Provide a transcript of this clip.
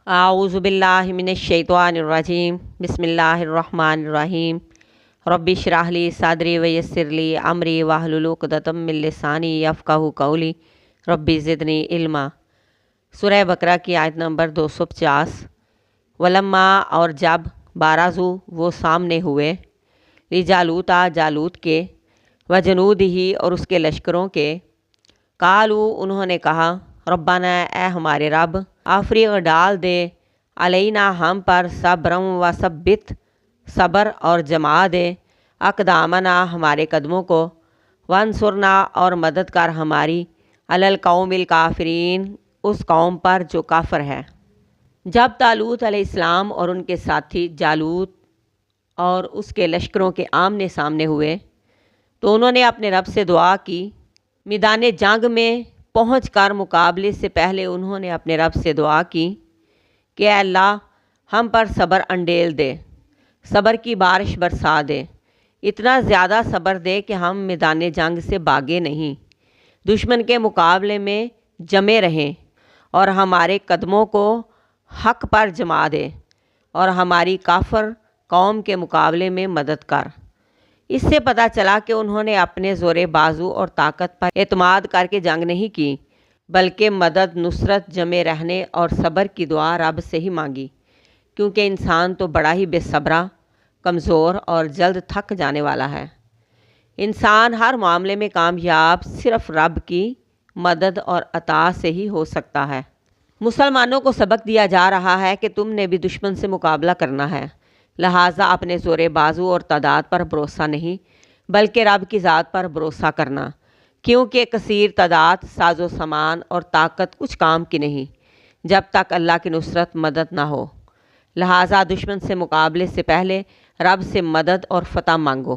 اعوذ باللہ من الشیطان الرجیم بسم اللہ الرحمن الرحیم رب اشرح لی صدری ویسر لی امری واحلل عقدۃ من لسانی یفقہوا قولی رب زدنی علما۔ سورہ بقرہ کی آیت نمبر 250۔ ولما اور جب بارزو وہ سامنے ہوئے، لجالوتا جالوت کے، وجنود ہی اور اس کے لشکروں کے، قالو انہوں نے کہا، ربنا اے ہمارے رب، افریغ ڈال دے، علینا ہم پر، صبرم و ثبت صبر اور جما دے، اقدامنا ہمارے قدموں کو، وانصرنا اور مدد کر ہماری، علی القوم الکافرین اس قوم پر جو کافر ہے۔ جب طالوت علیہ السلام اور ان کے ساتھی جالوت اور اس کے لشکروں کے آمنے سامنے ہوئے تو انہوں نے اپنے رب سے دعا کی۔ میدان جنگ میں پہنچ کر مقابلے سے پہلے انہوں نے اپنے رب سے دعا کی کہ اے اللہ ہم پر صبر انڈیل دے، صبر کی بارش برسا دے، اتنا زیادہ صبر دے کہ ہم میدان جنگ سے بھاگے نہیں، دشمن کے مقابلے میں جمے رہیں، اور ہمارے قدموں کو حق پر جما دے، اور ہماری کافر قوم کے مقابلے میں مدد کر۔ اس سے پتہ چلا کہ انہوں نے اپنے زور بازو اور طاقت پر اعتماد کر کے جنگ نہیں کی، بلکہ مدد، نصرت، جمے رہنے اور صبر کی دعا رب سے ہی مانگی، کیونکہ انسان تو بڑا ہی بے صبرا، کمزور اور جلد تھک جانے والا ہے۔ انسان ہر معاملے میں کامیاب صرف رب کی مدد اور عطا سے ہی ہو سکتا ہے۔ مسلمانوں کو سبق دیا جا رہا ہے کہ تم نے بھی دشمن سے مقابلہ کرنا ہے، لہٰذا اپنے زور بازو اور تعداد پر بھروسہ نہیں بلکہ رب کی ذات پر بھروسہ کرنا، کیونکہ کثیر تعداد، ساز و سامان اور طاقت کچھ کام کی نہیں جب تک اللہ کی نصرت مدد نہ ہو۔ لہٰذا دشمن سے مقابلے سے پہلے رب سے مدد اور فتح مانگو۔